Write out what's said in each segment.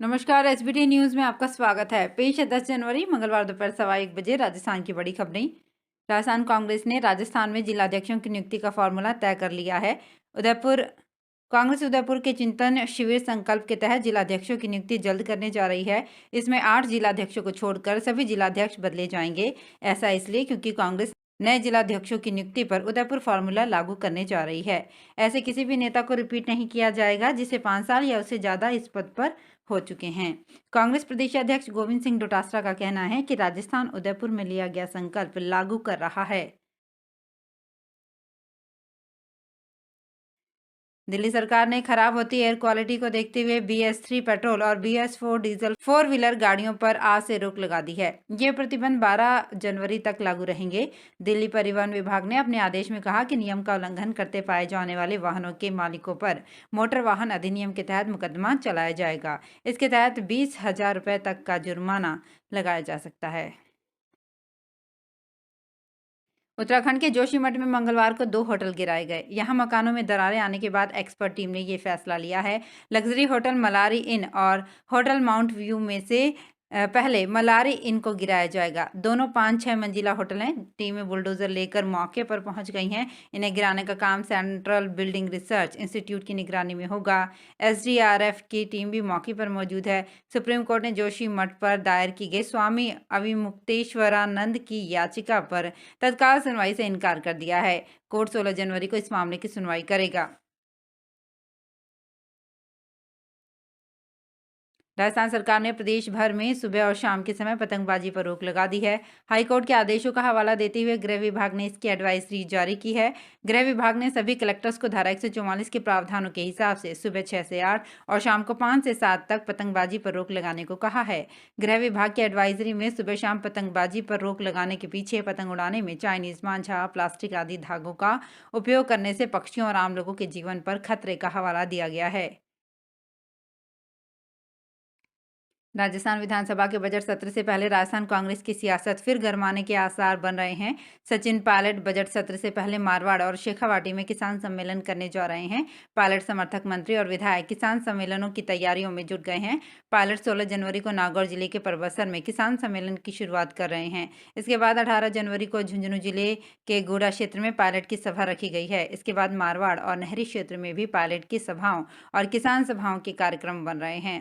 नमस्कार। SBT news में आपका स्वागत है। पेश है 10 जनवरी मंगलवार दोपहर 1:15 राजस्थान की बड़ी खबरें। राजस्थान कांग्रेस ने राजस्थान में जिलाध्यक्षों की नियुक्ति का फॉर्मूला तय कर लिया है। कांग्रेस उदयपुर के चिंतन शिविर संकल्प के तहत जिलाध्यक्षों की नियुक्ति जल्द करने जा रही है। इसमें 8 जिलाध्यक्षों को छोड़कर सभी जिलाध्यक्ष बदले जाएंगे। ऐसा इसलिए क्योंकि कांग्रेस नए जिलाध्यक्षों की नियुक्ति पर उदयपुर फॉर्मूला लागू करने जा रही है। ऐसे किसी भी नेता को रिपीट नहीं किया जाएगा जिसे 5 साल या उससे ज्यादा इस पद पर हो चुके हैं। कांग्रेस प्रदेशाध्यक्ष गोविंद सिंह डोटासरा का कहना है कि राजस्थान उदयपुर में लिया गया संकल्प लागू कर रहा है। दिल्ली सरकार ने खराब होती एयर क्वालिटी को देखते हुए BS3 पेट्रोल और BS4 डीजल 4 व्हीलर गाड़ियों पर आज से रोक लगा दी है। ये प्रतिबंध 12 जनवरी तक लागू रहेंगे। दिल्ली परिवहन विभाग ने अपने आदेश में कहा कि नियम का उल्लंघन करते पाए जाने वाले वाहनों के मालिकों पर मोटर वाहन अधिनियम के तहत मुकदमा चलाया जाएगा। इसके तहत 20,000 रुपए तक का जुर्माना लगाया जा सकता है। उत्तराखंड के जोशीमठ में मंगलवार को 2 होटल गिराए गए। यहां मकानों में दरारें आने के बाद एक्सपर्ट टीम ने ये फैसला लिया है। लग्जरी होटल मलारी इन और होटल माउंट व्यू में से पहले मलारी इन को गिराया जाएगा। दोनों 5-6 मंजिला होटल हैं। टीमें बुलडोजर लेकर मौके पर पहुंच गई हैं। इन्हें गिराने का काम सेंट्रल बिल्डिंग रिसर्च इंस्टीट्यूट की निगरानी में होगा। SDRF की टीम भी मौके पर मौजूद है। सुप्रीम कोर्ट ने जोशीमठ पर दायर की गई स्वामी अविमुक्तेश्वरानंद की याचिका पर तत्काल सुनवाई से इनकार कर दिया है। कोर्ट 16 जनवरी को इस मामले की सुनवाई करेगा। राजस्थान सरकार ने प्रदेश भर में सुबह और शाम के समय पतंगबाजी पर रोक लगा दी है। हाईकोर्ट के आदेशों का हवाला देते हुए गृह विभाग ने इसकी एडवाइजरी जारी की है। गृह विभाग ने सभी कलेक्टर्स को धारा 144 के प्रावधानों के हिसाब से सुबह 6 से 8 और शाम को 5 से 7 तक पतंगबाजी पर रोक लगाने को कहा है। गृह विभाग की एडवाइजरी में सुबह शाम पतंगबाजी पर रोक लगाने के पीछे पतंग उड़ाने में चाइनीज मांझा, प्लास्टिक आदि धागों का उपयोग करने से पक्षियों और आम लोगों के जीवन पर खतरे का हवाला दिया गया है। राजस्थान विधानसभा के बजट सत्र से पहले राजस्थान कांग्रेस की सियासत फिर गरमाने के आसार बन रहे हैं। सचिन पायलट बजट सत्र से पहले मारवाड़ और शेखावाटी में किसान सम्मेलन करने जा रहे हैं। पायलट समर्थक मंत्री और विधायक किसान सम्मेलनों की तैयारियों में जुट गए हैं। पायलट 16 जनवरी को नागौर जिले के परबसर में किसान सम्मेलन की शुरुआत कर रहे हैं। इसके बाद 18 जनवरी को झुंझुनू जिले के गोड़ा क्षेत्र में पायलट की सभा रखी गई है। इसके बाद मारवाड़ और नहरी क्षेत्र में भी पायलट की सभाओं और किसान सभाओं के कार्यक्रम बन रहे हैं।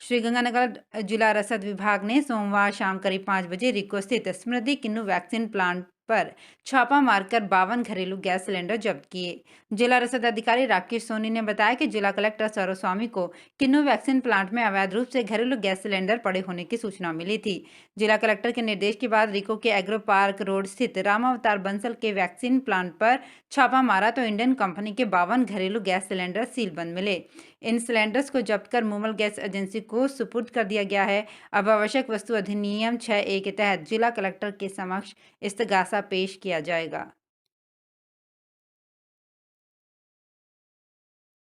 श्रीगंगानगर जिला रसद विभाग ने सोमवार शाम करीब 5 बजे रिको स्थित स्मृति किन्नू वैक्सीन प्लांट पर छापा मारकर 52 घरेलू गैस सिलेंडर जब्त किए। जिला रसद अधिकारी राकेश सोनी ने बताया कि जिला कलेक्टर सौरभ स्वामी को किन्नू वैक्सीन प्लांट में अवैध रूप से घरेलू गैस सिलेंडर पड़े होने की सूचना मिली थी। जिला कलेक्टर के निर्देश के बाद रिको के एग्रो पार्क रोड स्थित रामावतार बंसल के वैक्सीन प्लांट पर छापा मारा तो इंडियन कंपनी के 52 घरेलू गैस सिलेंडर सीलबंद मिले। इन सिलेंडर्स को जब्त कर मूमल गैस एजेंसी को सुपुर्द कर दिया गया है। अब आवश्यक वस्तु अधिनियम 6A के तहत जिला कलेक्टर के समक्ष इस्तगासा पेश किया जाएगा।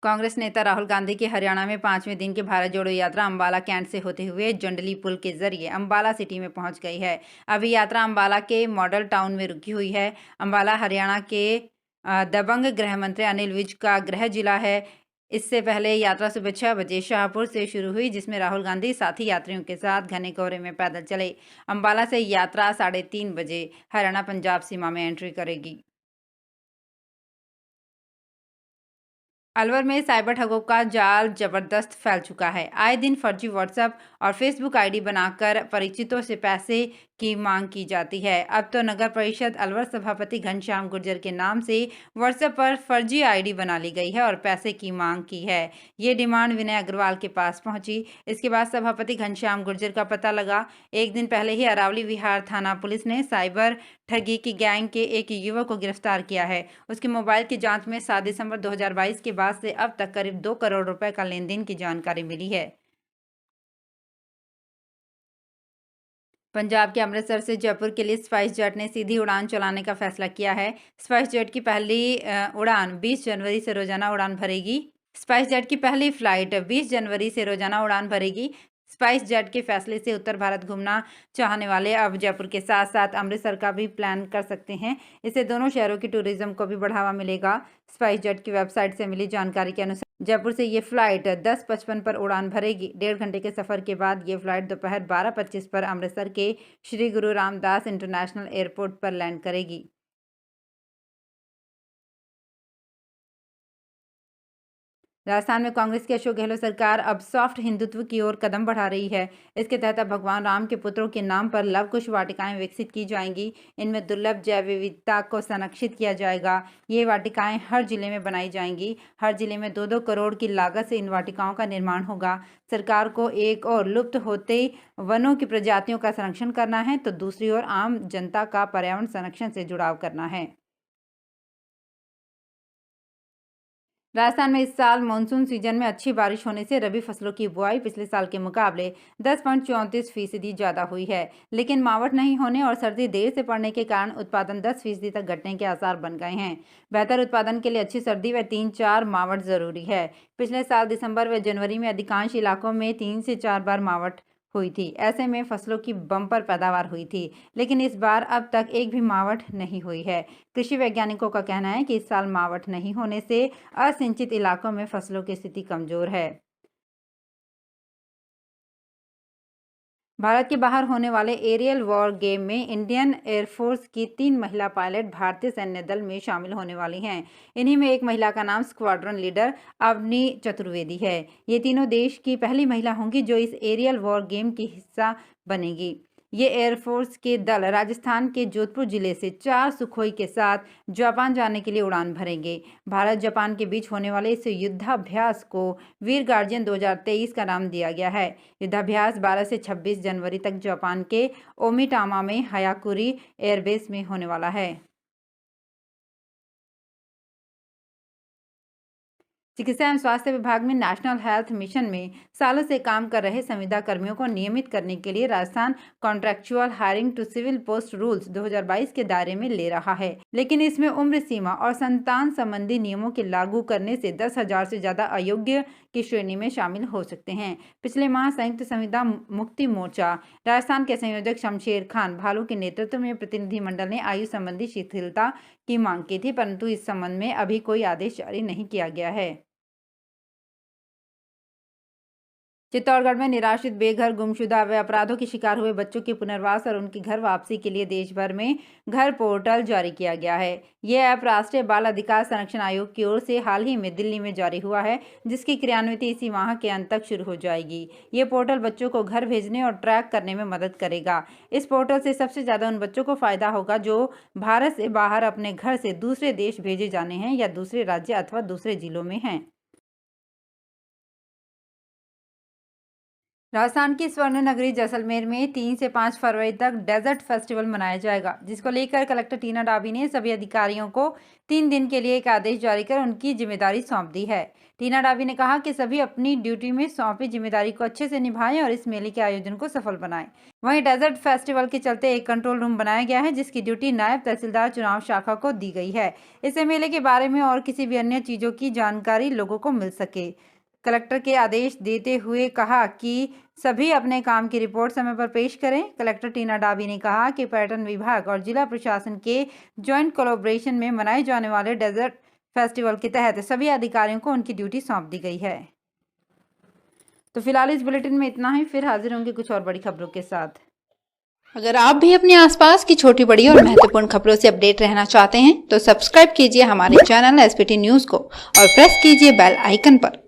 कांग्रेस नेता राहुल गांधी की हरियाणा में 5वें दिन की भारत जोड़ो यात्रा अंबाला कैंट से होते हुए जंडली पुल के जरिए अंबाला सिटी में पहुंच गई है। अभी यात्रा अंबाला के मॉडल टाउन में रुकी हुई है। अंबाला हरियाणा के दबंग गृह मंत्री अनिल विज का गृह जिला है। इससे पहले यात्रा सुबह 6 बजे शाहपुर से शुरू हुई, जिसमें राहुल गांधी साथी यात्रियों के साथ घने कोहरे में पैदल चले। अंबाला से यात्रा 3:30 बजे हरियाणा पंजाब सीमा में एंट्री करेगी। अलवर में साइबर ठगों का जाल जबरदस्त फैल चुका है। आए दिन फर्जी व्हाट्सएप और फेसबुक आईडी बनाकर परिचितों से पैसे की मांग की जाती है। अब तो नगर परिषद अलवर सभापति घनश्याम गुर्जर के नाम से व्हाट्सएप पर फर्जी आईडी बना ली गई है और पैसे की मांग की है। ये डिमांड विनय अग्रवाल के पास पहुंची। इसके बाद सभापति घनश्याम गुर्जर का पता लगा। एक दिन पहले ही अरावली विहार थाना पुलिस ने साइबर ठगी की गैंग के एक युवक को गिरफ्तार किया है। उसके मोबाइल की जांच में 7 दिसंबर 2022 के बाद से अब तक करीब 2 करोड़ रुपए का लेन देन की जानकारी मिली है। पंजाब के अमृतसर से जयपुर के लिए स्पाइस जेट ने सीधी उड़ान चलाने का फैसला किया है। स्पाइस जेट की पहली उड़ान 20 जनवरी से रोजाना उड़ान भरेगी। स्पाइस जेट की पहली फ्लाइट 20 जनवरी से रोजाना उड़ान भरेगी। स्पाइस जेट के फैसले से उत्तर भारत घूमना चाहने वाले अब जयपुर के साथ साथ अमृतसर का भी प्लान कर सकते हैं। इससे दोनों शहरों की टूरिज्म को भी बढ़ावा मिलेगा। स्पाइस जेट की वेबसाइट से मिली जानकारी के अनुसार जयपुर से ये फ्लाइट 10:55 पर उड़ान भरेगी। 1.5 घंटे के सफर के बाद ये फ्लाइट दोपहर 12:25 पर अमृतसर के श्री गुरु रामदास इंटरनेशनल एयरपोर्ट पर लैंड करेगी। राजस्थान में कांग्रेस की अशोक गहलोत सरकार अब सॉफ्ट हिंदुत्व की ओर कदम बढ़ा रही है। इसके तहत अब भगवान राम के पुत्रों के नाम पर लव कुश वाटिकाएं विकसित की जाएंगी। इनमें दुर्लभ जैव विविधता को संरक्षित किया जाएगा। ये वाटिकाएं हर जिले में बनाई जाएंगी। हर जिले में 2-2 करोड़ की लागत से इन वाटिकाओं का निर्माण होगा। सरकार को एक और लुप्त होते वनों की प्रजातियों का संरक्षण करना है, तो दूसरी ओर आम जनता का पर्यावरण संरक्षण से जुड़ाव करना है। राजस्थान में इस साल मानसून सीजन में अच्छी बारिश होने से रबी फसलों की बुआई पिछले साल के मुकाबले 10.34% ज़्यादा हुई है, लेकिन मावठ नहीं होने और सर्दी देर से पड़ने के कारण उत्पादन 10% तक घटने के आसार बन गए हैं। बेहतर उत्पादन के लिए अच्छी सर्दी व 3-4 मावठ जरूरी है। पिछले साल दिसंबर व जनवरी में अधिकांश इलाकों में 3 से 4 बार मावठ हुई थी। ऐसे में फसलों की बम्पर पैदावार हुई थी, लेकिन इस बार अब तक एक भी मावठ नहीं हुई है। कृषि वैज्ञानिकों का कहना है कि इस साल मावठ नहीं होने से असिंचित इलाकों में फसलों की स्थिति कमजोर है। भारत के बाहर होने वाले एरियल वॉर गेम में इंडियन एयरफोर्स की 3 महिला पायलट भारतीय सैन्य दल में शामिल होने वाली हैं। इन्हीं में एक महिला का नाम स्क्वाड्रन लीडर अवनी चतुर्वेदी है। ये तीनों देश की पहली महिला होंगी जो इस एरियल वॉर गेम की हिस्सा बनेगी। ये एयरफोर्स के दल राजस्थान के जोधपुर जिले से 4 सुखोई के साथ जापान जाने के लिए उड़ान भरेंगे। भारत जापान के बीच होने वाले इस युद्धाभ्यास को वीर गार्जियन 2023 का नाम दिया गया है। युद्धाभ्यास 12 से 26 जनवरी तक जापान के ओमिटामा में हयाकुरी एयरबेस में होने वाला है। चिकित्सा एवं स्वास्थ्य विभाग में नेशनल हेल्थ मिशन में सालों से काम कर रहे संविदा कर्मियों को नियमित करने के लिए Rajasthan contractual hiring to civil post rules 2022 के दायरे में ले रहा है, लेकिन इसमें उम्र सीमा और संतान संबंधी नियमों के लागू करने से 10,000 से ज्यादा अयोग्य की श्रेणी में शामिल हो सकते हैं। पिछले माह संयुक्त संविदा मुक्ति मोर्चा राजस्थान के संयोजक शमशेर खान भालू के नेतृत्व में प्रतिनिधिमंडल ने आयु संबंधी शिथिलता की मांग की थी, परंतु इस संबंध में अभी कोई आदेश जारी नहीं किया गया है। चित्तौड़गढ़ में निराश्रित, बेघर, गुमशुदा व अपराधों के शिकार हुए बच्चों के पुनर्वास और उनकी घर वापसी के लिए देश भर में घर पोर्टल जारी किया गया है। यह ऐप राष्ट्रीय बाल अधिकार संरक्षण आयोग की ओर से हाल ही में दिल्ली में जारी हुआ है, जिसकी क्रियान्विति इसी माह के अंत तक शुरू हो जाएगी। ये पोर्टल बच्चों को घर भेजने और ट्रैक करने में मदद करेगा। इस पोर्टल से सबसे ज्यादा उन बच्चों को फायदा होगा जो भारत से बाहर अपने घर से दूसरे देश भेजे जाने हैं या दूसरे राज्य अथवा दूसरे जिलों में हैं। राजस्थान की स्वर्ण नगरी जैसलमेर में 3 से 5 फरवरी तक डेजर्ट फेस्टिवल मनाया जाएगा, जिसको लेकर कलेक्टर टीना डाबी ने सभी अधिकारियों को 3 दिन के लिए एक आदेश जारी कर उनकी जिम्मेदारी सौंप दी है। टीना डाबी ने कहा कि सभी अपनी ड्यूटी में सौंपी जिम्मेदारी को अच्छे से निभाएं और इस मेले के आयोजन को सफल बनाएं। वहीं डेजर्ट फेस्टिवल के चलते एक कंट्रोल रूम बनाया गया है, जिसकी ड्यूटी नायब तहसीलदार चुनाव शाखा को दी गई है। इससे मेले के बारे में और किसी भी अन्य चीजों की जानकारी लोगों को मिल सके। कलेक्टर के आदेश देते हुए कहा कि सभी अपने काम की रिपोर्ट समय पर पेश करें। कलेक्टर टीना डाबी ने कहा कि पर्यटन विभाग और जिला प्रशासन के जॉइंट कोलैबोरेशन में मनाए जाने वाले डेजर्ट फेस्टिवल के तहत सभी अधिकारियों को उनकी ड्यूटी सौंप दी गई है। तो फिलहाल इस बुलेटिन में इतना ही, फिर हाजिर होंगे कुछ और बड़ी खबरों के साथ। अगर आप भी अपने आसपास की छोटी बड़ी और महत्वपूर्ण खबरों से अपडेट रहना चाहते हैं तो सब्सक्राइब कीजिए हमारे चैनल एसपीटी न्यूज को और प्रेस कीजिए बेल आइकन पर।